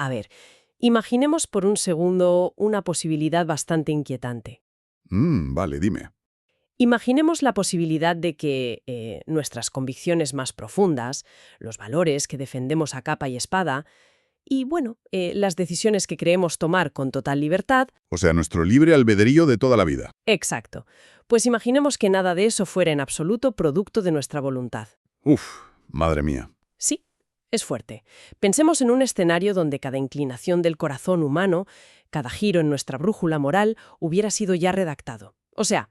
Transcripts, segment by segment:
A ver, imaginemos por un segundo una posibilidad bastante inquietante. Vale, dime. Imaginemos la posibilidad de que nuestras convicciones más profundas, los valores que defendemos a capa y espada, y bueno, las decisiones que creemos tomar con total libertad. O sea, nuestro libre albedrío de toda la vida. Exacto. Pues imaginemos que nada de eso fuera en absoluto producto de nuestra voluntad. Uf, madre mía. Sí, es fuerte. Pensemos en un escenario donde cada inclinación del corazón humano, cada giro en nuestra brújula moral, hubiera sido ya redactado. O sea,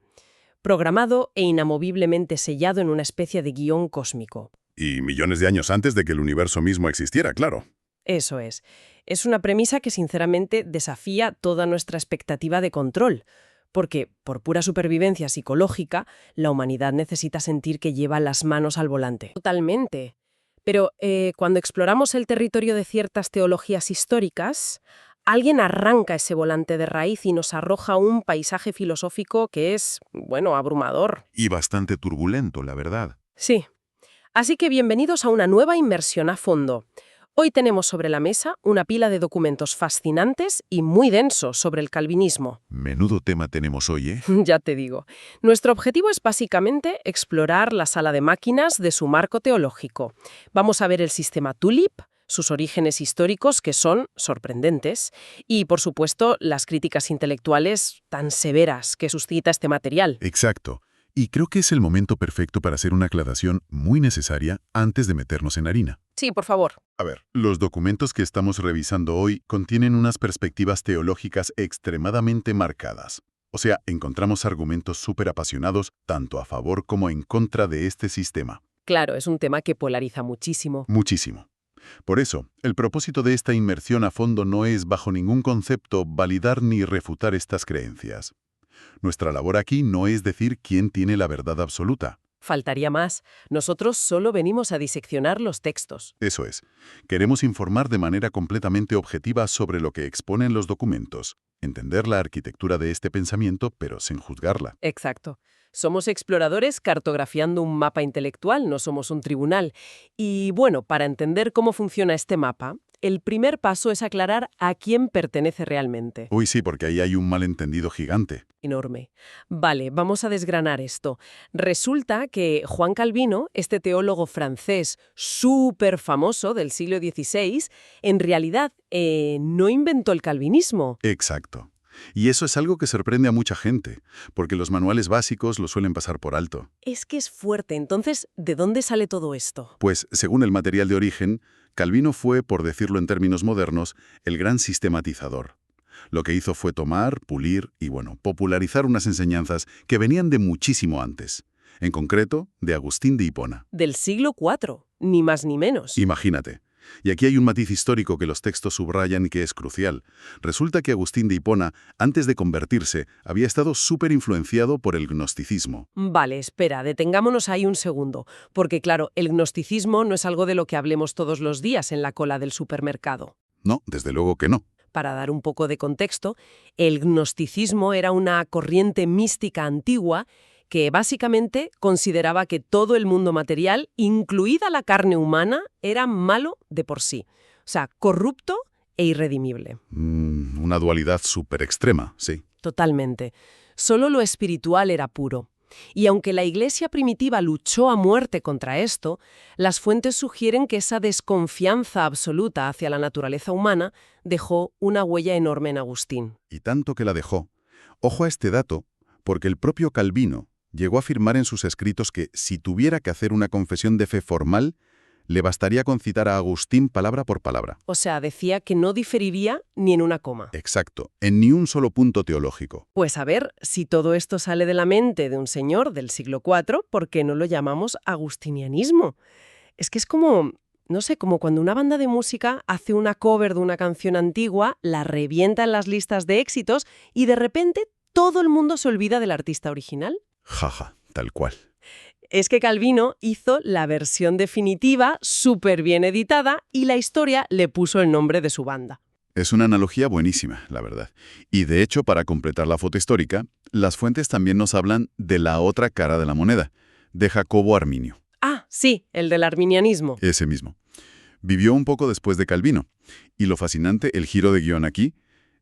programado e inamoviblemente sellado en una especie de guión cósmico. Y millones de años antes de que el universo mismo existiera, claro. Eso es. Es una premisa que sinceramente desafía toda nuestra expectativa de control, porque, por pura supervivencia psicológica, la humanidad necesita sentir que lleva las manos al volante. Totalmente. Pero cuando exploramos el territorio de ciertas teologías históricas, alguien arranca ese volante de raíz y nos arroja un paisaje filosófico que es, bueno, abrumador. Y bastante turbulento, la verdad. Sí. Así que bienvenidos a una nueva inmersión a fondo. Hoy tenemos sobre la mesa una pila de documentos fascinantes y muy densos sobre el calvinismo. Menudo tema tenemos hoy, ¿eh? Ya te digo. Nuestro objetivo es básicamente explorar la sala de máquinas de su marco teológico. Vamos a ver el sistema TULIP, sus orígenes históricos que son sorprendentes y, por supuesto, las críticas intelectuales tan severas que suscita este material. Exacto. Y creo que es el momento perfecto para hacer una aclaración muy necesaria antes de meternos en harina. Sí, por favor. A ver, los documentos que estamos revisando hoy contienen unas perspectivas teológicas extremadamente marcadas. O sea, encontramos argumentos súper apasionados tanto a favor como en contra de este sistema. Claro, es un tema que polariza muchísimo. Muchísimo. Por eso, el propósito de esta inmersión a fondo no es, bajo ningún concepto, validar ni refutar estas creencias. Nuestra labor aquí no es decir quién tiene la verdad absoluta. Faltaría más. Nosotros solo venimos a diseccionar los textos. Eso es. Queremos informar de manera completamente objetiva sobre lo que exponen los documentos, entender la arquitectura de este pensamiento, pero sin juzgarla. Exacto. Somos exploradores cartografiando un mapa intelectual, no somos un tribunal. Y bueno, para entender cómo funciona este mapa, el primer paso es aclarar a quién pertenece realmente. Uy, sí, porque ahí hay un malentendido gigante. Enorme. Vale, vamos a desgranar esto. Resulta que Juan Calvino, este teólogo francés súper famoso del siglo XVI, en realidad no inventó el calvinismo. Exacto. Y eso es algo que sorprende a mucha gente, porque los manuales básicos lo suelen pasar por alto. Es que es fuerte. Entonces, ¿de dónde sale todo esto? Pues, según el material de origen, Calvino fue, por decirlo en términos modernos, el gran sistematizador. Lo que hizo fue tomar, pulir y, popularizar unas enseñanzas que venían de muchísimo antes. En concreto, de Agustín de Hipona. Del siglo IV, ni más ni menos. Imagínate. Y aquí hay un matiz histórico que los textos subrayan y que es crucial. Resulta que Agustín de Hipona, antes de convertirse, había estado súper influenciado por el gnosticismo. Vale, espera, detengámonos ahí un segundo. Porque claro, el gnosticismo no es algo de lo que hablemos todos los días en la cola del supermercado. No, desde luego que no. Para dar un poco de contexto, el gnosticismo era una corriente mística antigua que básicamente consideraba que todo el mundo material, incluida la carne humana, era malo de por sí. O sea, corrupto e irredimible. Una dualidad súper extrema, sí. Totalmente. Solo lo espiritual era puro. Y aunque la Iglesia primitiva luchó a muerte contra esto, las fuentes sugieren que esa desconfianza absoluta hacia la naturaleza humana dejó una huella enorme en Agustín. Y tanto que la dejó. Ojo a este dato, porque el propio Calvino llegó a afirmar en sus escritos que si tuviera que hacer una confesión de fe formal, le bastaría con citar a Agustín palabra por palabra. O sea, decía que no diferiría ni en una coma. Exacto, en ni un solo punto teológico. Pues a ver, si todo esto sale de la mente de un señor del siglo IV, ¿por qué no lo llamamos agustinianismo? Es que es como, no sé, como cuando una banda de música hace una cover de una canción antigua, la revienta en las listas de éxitos y de repente todo el mundo se olvida del artista original. Jaja, tal cual. Es que Calvino hizo la versión definitiva, súper bien editada, y la historia le puso el nombre de su banda. Es una analogía buenísima, la verdad. Y de hecho, para completar la foto histórica, las fuentes también nos hablan de la otra cara de la moneda, de Jacobo Arminio. Ah, sí, el del arminianismo. Ese mismo. Vivió un poco después de Calvino, Y lo fascinante, el giro de guión aquí,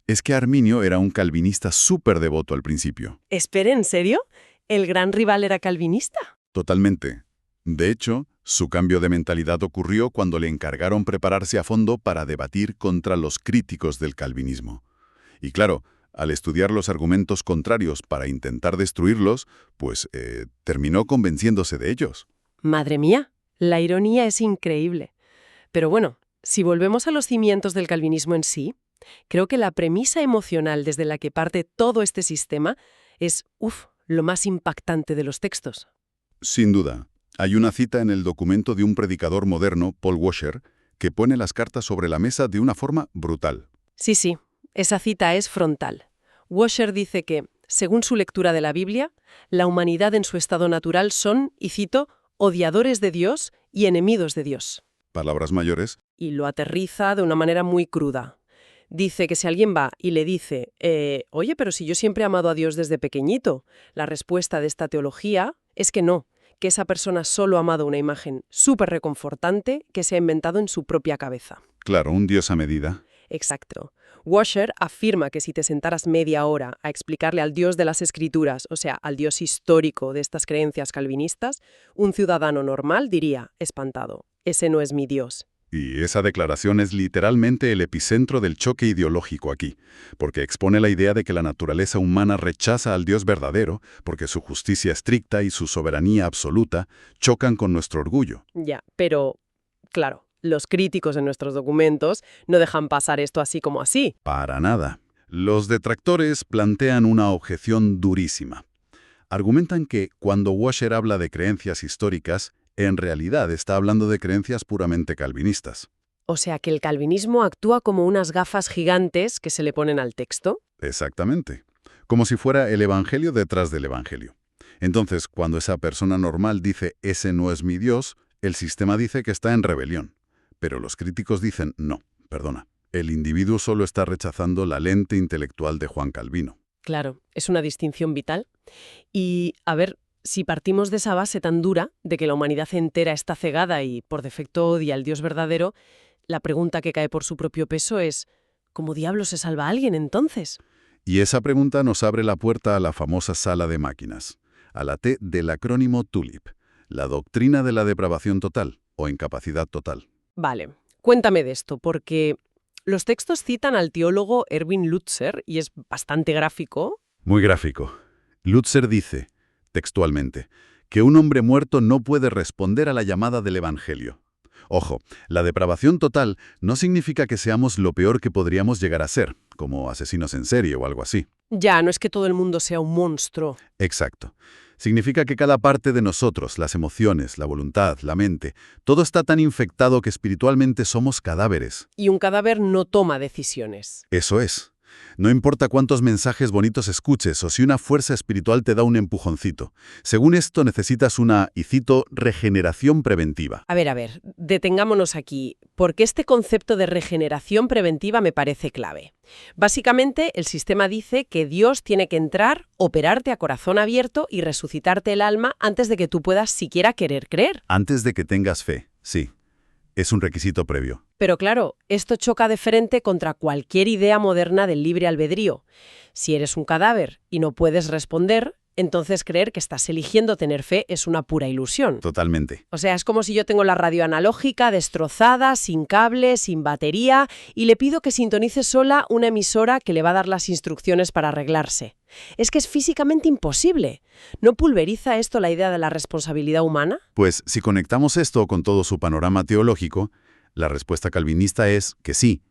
es que Arminio era un calvinista súper devoto al principio. Espere, ¿en serio? ¿El gran rival era calvinista? Totalmente. De hecho, su cambio de mentalidad ocurrió cuando le encargaron prepararse a fondo para debatir contra los críticos del calvinismo. Y claro, al estudiar los argumentos contrarios para intentar destruirlos, pues terminó convenciéndose de ellos. Madre mía, la ironía es increíble. Pero bueno, si volvemos a los cimientos del calvinismo en sí, creo que la premisa emocional desde la que parte todo este sistema es, lo más impactante de los textos. Sin duda. Hay una cita en el documento de un predicador moderno, Paul Washer, que pone las cartas sobre la mesa de una forma brutal. Sí, esa cita es frontal. Washer dice que, según su lectura de la Biblia, la humanidad en su estado natural son, y cito, odiadores de Dios y enemigos de Dios. Palabras mayores. Y lo aterriza de una manera muy cruda. Dice que si alguien va y le dice, oye, pero si yo siempre he amado a Dios desde pequeñito, la respuesta de esta teología es que no, que esa persona solo ha amado una imagen súper reconfortante que se ha inventado en su propia cabeza. Claro, un Dios a medida. Exacto. Washer afirma que si te sentaras media hora a explicarle al Dios de las Escrituras, o sea, al Dios histórico de estas creencias calvinistas, un ciudadano normal diría, espantado, ese no es mi Dios. Y esa declaración es literalmente el epicentro del choque ideológico aquí, porque expone la idea de que la naturaleza humana rechaza al Dios verdadero, porque su justicia estricta y su soberanía absoluta chocan con nuestro orgullo. Ya, pero, claro, los críticos en nuestros documentos no dejan pasar esto así como así. Para nada. Los detractores plantean una objeción durísima. Argumentan que cuando Washer habla de creencias históricas, en realidad está hablando de creencias puramente calvinistas. O sea que el calvinismo actúa como unas gafas gigantes que se le ponen al texto. Exactamente. Como si fuera el evangelio detrás del evangelio. Entonces, cuando esa persona normal dice «ese no es mi Dios», el sistema dice que está en rebelión. Pero los críticos dicen «no, perdona, el individuo solo está rechazando la lente intelectual de Juan Calvino». Claro, es una distinción vital. Y, a ver, si partimos de esa base tan dura de que la humanidad entera está cegada y, por defecto, odia al Dios verdadero, la pregunta que cae por su propio peso es ¿cómo diablos se salva a alguien entonces? Y esa pregunta nos abre la puerta a la famosa sala de máquinas, a la T del acrónimo TULIP, la doctrina de la depravación total o incapacidad total. Vale, cuéntame de esto, porque los textos citan al teólogo Erwin Lutzer y es bastante gráfico. Muy gráfico. Lutzer dice, textualmente, que un hombre muerto no puede responder a la llamada del Evangelio. Ojo, la depravación total no significa que seamos lo peor que podríamos llegar a ser, como asesinos en serie o algo así. Ya, no es que todo el mundo sea un monstruo. Exacto. Significa que cada parte de nosotros, las emociones, la voluntad, la mente, todo está tan infectado que espiritualmente somos cadáveres. Y un cadáver no toma decisiones. Eso es. No importa cuántos mensajes bonitos escuches o si una fuerza espiritual te da un empujoncito. Según esto necesitas una, y cito, regeneración preventiva. A ver, detengámonos aquí, porque este concepto de regeneración preventiva me parece clave. Básicamente, el sistema dice que Dios tiene que entrar, operarte a corazón abierto y resucitarte el alma antes de que tú puedas siquiera querer creer. Antes de que tengas fe, sí. Es un requisito previo. Pero claro, esto choca de frente contra cualquier idea moderna del libre albedrío. Si eres un cadáver y no puedes responder, entonces creer que estás eligiendo tener fe es una pura ilusión. Totalmente. O sea, es como si yo tengo la radio analógica destrozada, sin cable, sin batería, y le pido que sintonice sola una emisora que le va a dar las instrucciones para arreglarse. Es que es físicamente imposible. ¿No pulveriza esto la idea de la responsabilidad humana? Pues si conectamos esto con todo su panorama teológico, la respuesta calvinista es que sí.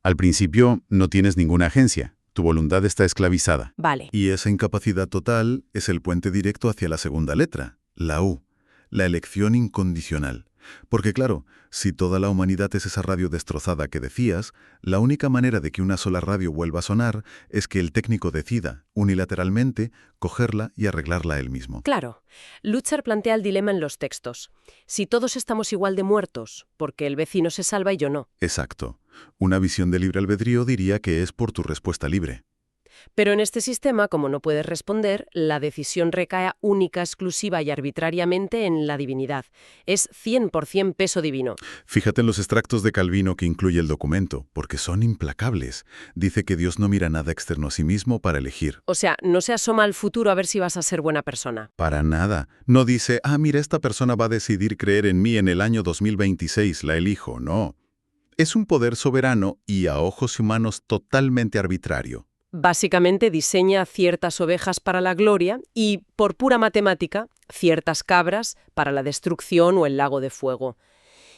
Al principio no tienes ninguna agencia. Tu voluntad está esclavizada. Vale. Y esa incapacidad total es el puente directo hacia la segunda letra, la U, la elección incondicional. Porque claro, si toda la humanidad es esa radio destrozada que decías, la única manera de que una sola radio vuelva a sonar es que el técnico decida, unilateralmente, cogerla y arreglarla él mismo. Claro. Lutzer plantea el dilema en los textos. Si todos estamos igual de muertos, porque el vecino se salva y yo no. Exacto. Una visión de libre albedrío diría que es por tu respuesta libre. Pero en este sistema, como no puedes responder, la decisión recae única, exclusiva y arbitrariamente en la divinidad. Es 100% peso divino. Fíjate en los extractos de Calvino que incluye el documento, porque son implacables. Dice que Dios no mira nada externo a sí mismo para elegir. O sea, no se asoma al futuro a ver si vas a ser buena persona. Para nada. No dice, mira, esta persona va a decidir creer en mí en el año 2026, la elijo. No. Es un poder soberano y a ojos humanos totalmente arbitrario. Básicamente diseña ciertas ovejas para la gloria y, por pura matemática, ciertas cabras para la destrucción o el lago de fuego.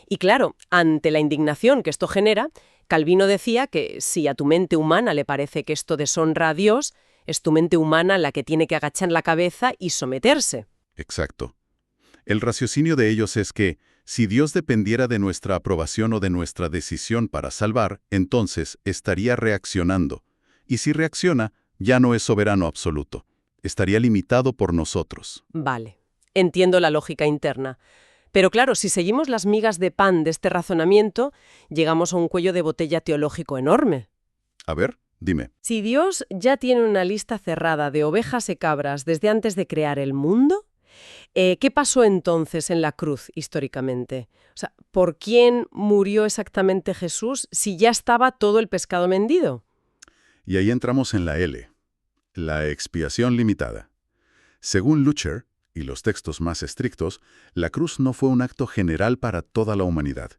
Y claro, ante la indignación que esto genera, Calvino decía que si a tu mente humana le parece que esto deshonra a Dios, es tu mente humana la que tiene que agachar la cabeza y someterse. Exacto. El raciocinio de ellos es que, si Dios dependiera de nuestra aprobación o de nuestra decisión para salvar, entonces estaría reaccionando. Y si reacciona, ya no es soberano absoluto. Estaría limitado por nosotros. Vale, entiendo la lógica interna. Pero claro, si seguimos las migas de pan de este razonamiento, llegamos a un cuello de botella teológico enorme. A ver, dime. Si Dios ya tiene una lista cerrada de ovejas y cabras desde antes de crear el mundo, ¿qué pasó entonces en la cruz históricamente? O sea, ¿por quién murió exactamente Jesús si ya estaba todo el pescado vendido? Y ahí entramos en la L, la expiación limitada. Según Luther, y los textos más estrictos, la cruz no fue un acto general para toda la humanidad.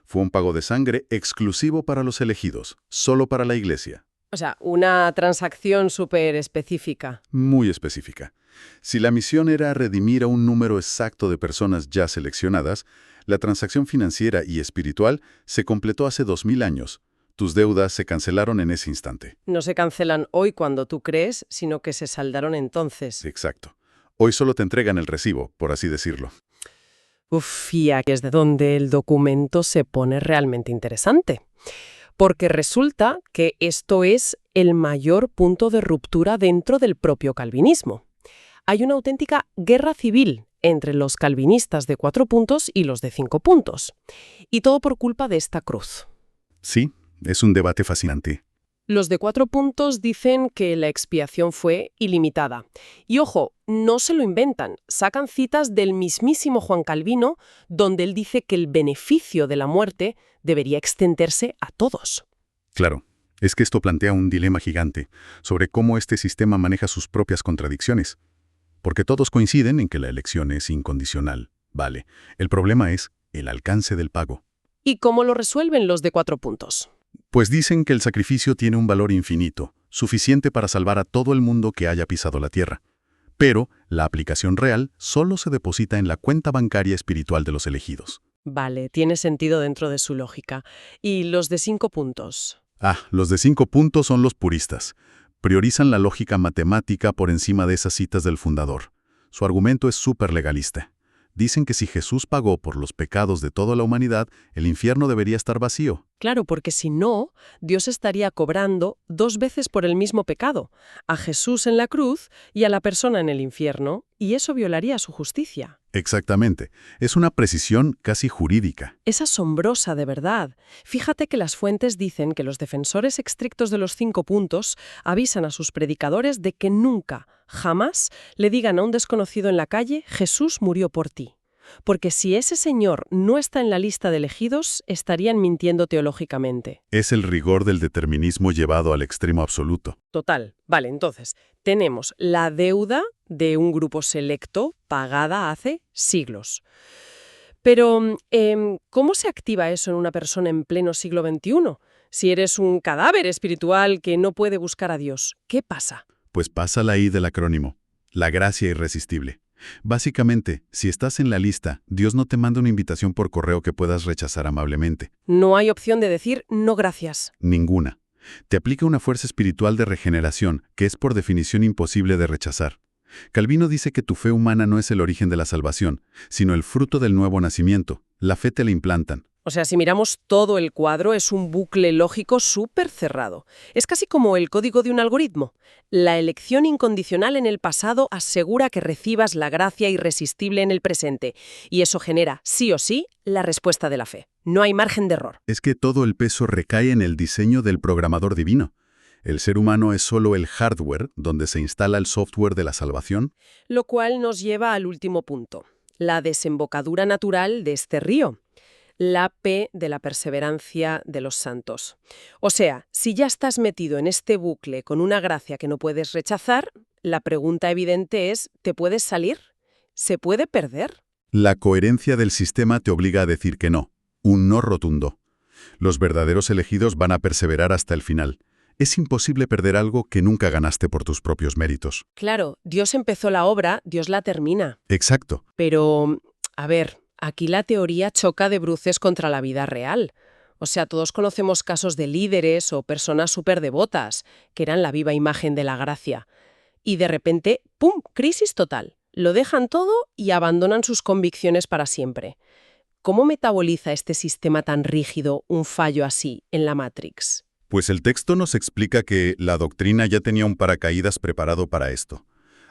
Fue un pago de sangre exclusivo para los elegidos, solo para la Iglesia. O sea, una transacción súper específica. Muy específica. Si la misión era redimir a un número exacto de personas ya seleccionadas, la transacción financiera y espiritual se completó hace 2000 años. Tus deudas se cancelaron en ese instante. No se cancelan hoy cuando tú crees, sino que se saldaron entonces. Exacto. Hoy solo te entregan el recibo, por así decirlo. Uf, y aquí es de donde el documento se pone realmente interesante. Porque resulta que esto es el mayor punto de ruptura dentro del propio calvinismo. Hay una auténtica guerra civil entre los calvinistas de 4 puntos y los de 5 puntos. Y todo por culpa de esta cruz. Sí, es un debate fascinante. Los de 4 puntos dicen que la expiación fue ilimitada. Y ojo, no se lo inventan. Sacan citas del mismísimo Juan Calvino, donde él dice que el beneficio de la muerte debería extenderse a todos. Claro, es que esto plantea un dilema gigante sobre cómo este sistema maneja sus propias contradicciones. Porque todos coinciden en que la elección es incondicional. Vale, el problema es el alcance del pago. ¿Y cómo lo resuelven los de 4 puntos? Pues dicen que el sacrificio tiene un valor infinito, suficiente para salvar a todo el mundo que haya pisado la tierra. Pero la aplicación real solo se deposita en la cuenta bancaria espiritual de los elegidos. Vale, tiene sentido dentro de su lógica. ¿Y los de 5 puntos? Los de 5 puntos son los puristas. Priorizan la lógica matemática por encima de esas citas del fundador. Su argumento es súper legalista. Dicen que si Jesús pagó por los pecados de toda la humanidad, el infierno debería estar vacío. Claro, porque si no, Dios estaría cobrando 2 veces por el mismo pecado, a Jesús en la cruz y a la persona en el infierno, y eso violaría su justicia. Exactamente. Es una precisión casi jurídica. Es asombrosa, de verdad. Fíjate que las fuentes dicen que los defensores estrictos de los 5 puntos avisan a sus predicadores de que nunca, jamás, le digan a un desconocido en la calle, Jesús murió por ti. Porque si ese señor no está en la lista de elegidos, estarían mintiendo teológicamente. Es el rigor del determinismo llevado al extremo absoluto. Total. Vale, entonces, tenemos la deuda de un grupo selecto pagada hace siglos. Pero, ¿cómo se activa eso en una persona en pleno siglo XXI? Si eres un cadáver espiritual que no puede buscar a Dios, ¿qué pasa? Pues pasa la I del acrónimo, la gracia irresistible. Básicamente, si estás en la lista, Dios no te manda una invitación por correo que puedas rechazar amablemente. No hay opción de decir no gracias. Ninguna. Te aplica una fuerza espiritual de regeneración que es por definición imposible de rechazar. Calvino dice que tu fe humana no es el origen de la salvación, sino el fruto del nuevo nacimiento. La fe te la implantan. O sea, si miramos todo el cuadro, es un bucle lógico súper cerrado. Es casi como el código de un algoritmo. La elección incondicional en el pasado asegura que recibas la gracia irresistible en el presente, y eso genera, sí o sí, la respuesta de la fe. No hay margen de error. Es que todo el peso recae en el diseño del programador divino. El ser humano es solo el hardware donde se instala el software de la salvación. Lo cual nos lleva al último punto, la desembocadura natural de este río, la P de la perseverancia de los santos. O sea, si ya estás metido en este bucle con una gracia que no puedes rechazar, la pregunta evidente es, ¿te puedes salir? ¿Se puede perder? La coherencia del sistema te obliga a decir que no, un no rotundo. Los verdaderos elegidos van a perseverar hasta el final. Es imposible perder algo que nunca ganaste por tus propios méritos. Claro, Dios empezó la obra, Dios la termina. Exacto. Pero, a ver, aquí la teoría choca de bruces contra la vida real. O sea, todos conocemos casos de líderes o personas súper devotas, que eran la viva imagen de la gracia. Y de repente, ¡pum!, crisis total. Lo dejan todo y abandonan sus convicciones para siempre. ¿Cómo metaboliza este sistema tan rígido un fallo así en la Matrix? Pues el texto nos explica que la doctrina ya tenía un paracaídas preparado para esto.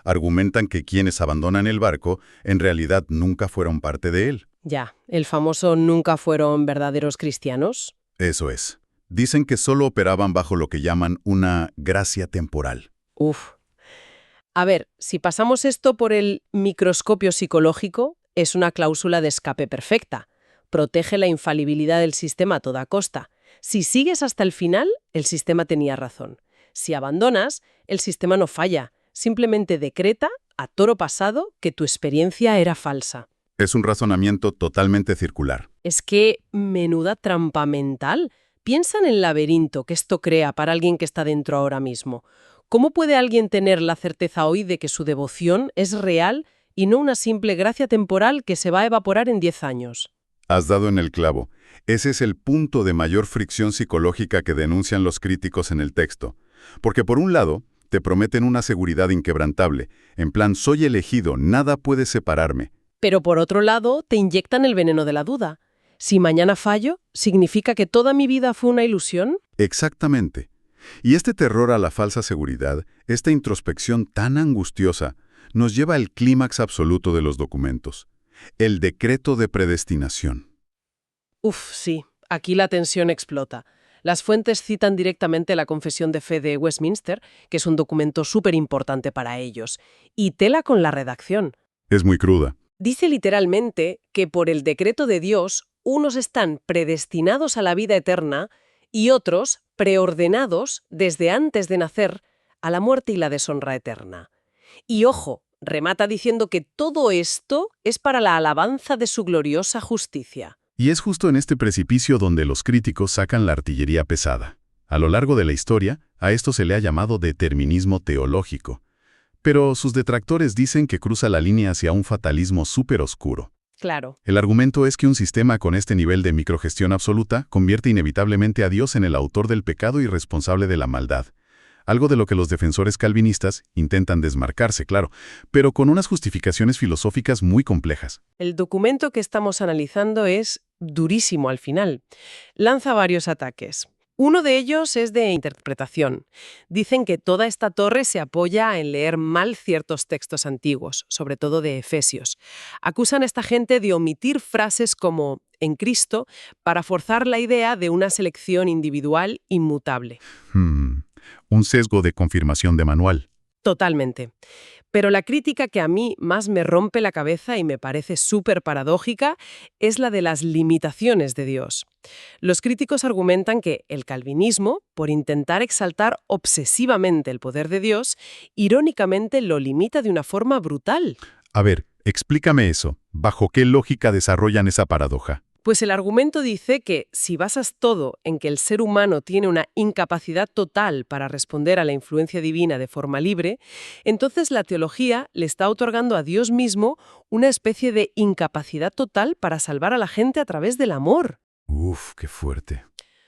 Argumentan que quienes abandonan el barco en realidad nunca fueron parte de él. Ya, el famoso nunca fueron verdaderos cristianos. Eso es. Dicen que solo operaban bajo lo que llaman una gracia temporal. Uf. A ver, si pasamos esto por el microscopio psicológico, es una cláusula de escape perfecta. Protege la infalibilidad del sistema a toda costa. Si sigues hasta el final, el sistema tenía razón. Si abandonas, el sistema no falla. Simplemente decreta, a toro pasado, que tu experiencia era falsa. Es un razonamiento totalmente circular. Es que menuda trampa mental. Piensa en el laberinto que esto crea para alguien que está dentro ahora mismo. ¿Cómo puede alguien tener la certeza hoy de que su devoción es real y no una simple gracia temporal que se va a evaporar en 10 años? Has dado en el clavo. Ese es el punto de mayor fricción psicológica que denuncian los críticos en el texto. Porque por un lado, te prometen una seguridad inquebrantable. En plan, soy elegido, nada puede separarme. Pero por otro lado, te inyectan el veneno de la duda. Si mañana fallo, ¿significa que toda mi vida fue una ilusión? Exactamente. Y este terror a la falsa seguridad, esta introspección tan angustiosa, nos lleva al clímax absoluto de los documentos. El decreto de predestinación. Uf, sí, aquí la tensión explota. Las fuentes citan directamente la Confesión de Fe de Westminster, que es un documento súper importante para ellos, y tela con la redacción. Es muy cruda. Dice literalmente que por el decreto de Dios, unos están predestinados a la vida eterna y otros preordenados desde antes de nacer a la muerte y la deshonra eterna. Y ojo, remata diciendo que todo esto es para la alabanza de su gloriosa justicia. Y es justo en este precipicio donde los críticos sacan la artillería pesada. A lo largo de la historia, a esto se le ha llamado determinismo teológico. Pero sus detractores dicen que cruza la línea hacia un fatalismo súper oscuro. Claro. El argumento es que un sistema con este nivel de microgestión absoluta convierte inevitablemente a Dios en el autor del pecado y responsable de la maldad. Algo de lo que los defensores calvinistas intentan desmarcarse, claro, pero con unas justificaciones filosóficas muy complejas. El documento que estamos analizando es durísimo al final. Lanza varios ataques. Uno de ellos es de interpretación. Dicen que toda esta torre se apoya en leer mal ciertos textos antiguos, sobre todo de Efesios. Acusan a esta gente de omitir frases como «en Cristo» para forzar la idea de una selección individual inmutable. Un sesgo de confirmación de manual. Totalmente. Pero la crítica que a mí más me rompe la cabeza y me parece súper paradójica es la de las limitaciones de Dios. Los críticos argumentan que el calvinismo, por intentar exaltar obsesivamente el poder de Dios, irónicamente lo limita de una forma brutal. A ver, explícame eso. ¿Bajo qué lógica desarrollan esa paradoja? Pues el argumento dice que si basas todo en que el ser humano tiene una incapacidad total para responder a la influencia divina de forma libre, entonces la teología le está otorgando a Dios mismo una especie de incapacidad total para salvar a la gente a través del amor. Uf, qué fuerte.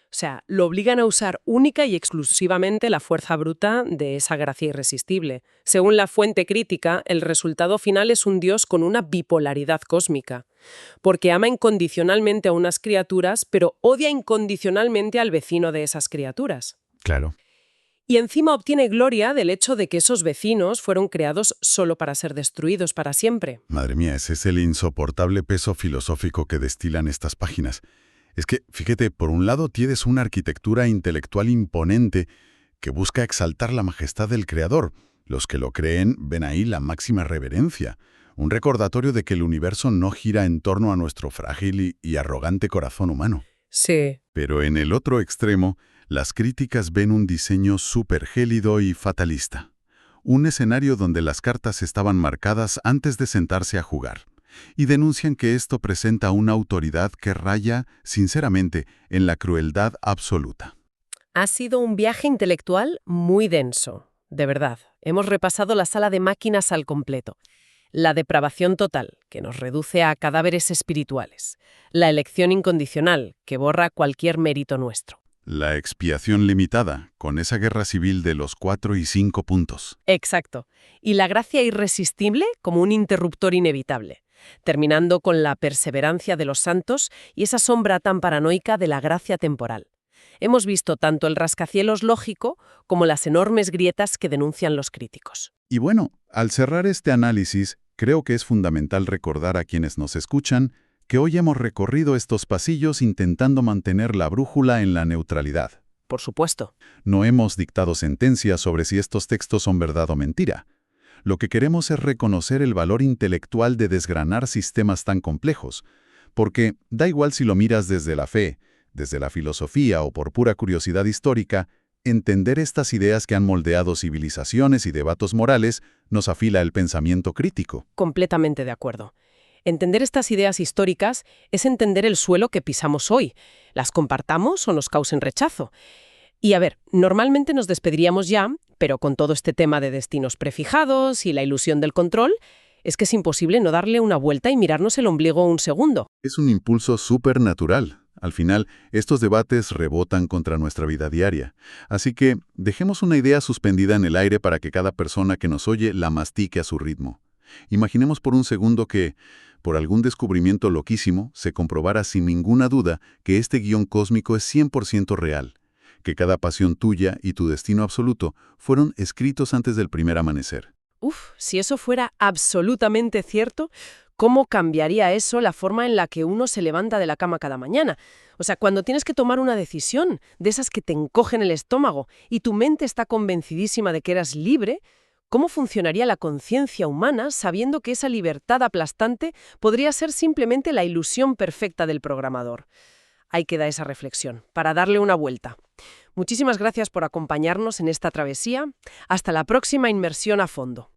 O sea, lo obligan a usar única y exclusivamente la fuerza bruta de esa gracia irresistible. Según la fuente crítica, el resultado final es un Dios con una bipolaridad cósmica, porque ama incondicionalmente a unas criaturas, pero odia incondicionalmente al vecino de esas criaturas. Claro. Y encima obtiene gloria del hecho de que esos vecinos fueron creados solo para ser destruidos para siempre. Madre mía, ese es el insoportable peso filosófico que destilan estas páginas. Es que, fíjate, por un lado tienes una arquitectura intelectual imponente que busca exaltar la majestad del Creador. Los que lo creen ven ahí la máxima reverencia, un recordatorio de que el universo no gira en torno a nuestro frágil y arrogante corazón humano. Sí. Pero en el otro extremo, las críticas ven un diseño supergélido y fatalista. Un escenario donde las cartas estaban marcadas antes de sentarse a jugar. Y denuncian que esto presenta una autoridad que raya, sinceramente, en la crueldad absoluta. Ha sido un viaje intelectual muy denso, de verdad. Hemos repasado la sala de máquinas al completo. La depravación total, que nos reduce a cadáveres espirituales. La elección incondicional, que borra cualquier mérito nuestro. La expiación limitada, con esa guerra civil de los 4 y 5 puntos. Exacto. Y la gracia irresistible como un interruptor inevitable, terminando con la perseverancia de los santos y esa sombra tan paranoica de la gracia temporal. Hemos visto tanto el rascacielos lógico como las enormes grietas que denuncian los críticos. Y bueno, al cerrar este análisis, creo que es fundamental recordar a quienes nos escuchan que hoy hemos recorrido estos pasillos intentando mantener la brújula en la neutralidad. Por supuesto. No hemos dictado sentencias sobre si estos textos son verdad o mentira. Lo que queremos es reconocer el valor intelectual de desgranar sistemas tan complejos, porque da igual si lo miras desde la fe, desde la filosofía o por pura curiosidad histórica, entender estas ideas que han moldeado civilizaciones y debates morales nos afila el pensamiento crítico. Completamente de acuerdo. Entender estas ideas históricas es entender el suelo que pisamos hoy. Las compartamos o nos causen rechazo. Y a ver, normalmente nos despediríamos ya, pero con todo este tema de destinos prefijados y la ilusión del control, es que es imposible no darle una vuelta y mirarnos el ombligo un segundo. Es un impulso supernatural. Al final, estos debates rebotan contra nuestra vida diaria. Así que dejemos una idea suspendida en el aire para que cada persona que nos oye la mastique a su ritmo. Imaginemos por un segundo que, por algún descubrimiento loquísimo, se comprobara sin ninguna duda que este guión cósmico es 100% real, que cada pasión tuya y tu destino absoluto fueron escritos antes del primer amanecer. Si eso fuera absolutamente cierto, ¿cómo cambiaría eso la forma en la que uno se levanta de la cama cada mañana? O sea, cuando tienes que tomar una decisión, de esas que te encogen el estómago, y tu mente está convencidísima de que eras libre, ¿cómo funcionaría la conciencia humana sabiendo que esa libertad aplastante podría ser simplemente la ilusión perfecta del programador? Ahí queda esa reflexión, para darle una vuelta. Muchísimas gracias por acompañarnos en esta travesía. Hasta la próxima inmersión a fondo.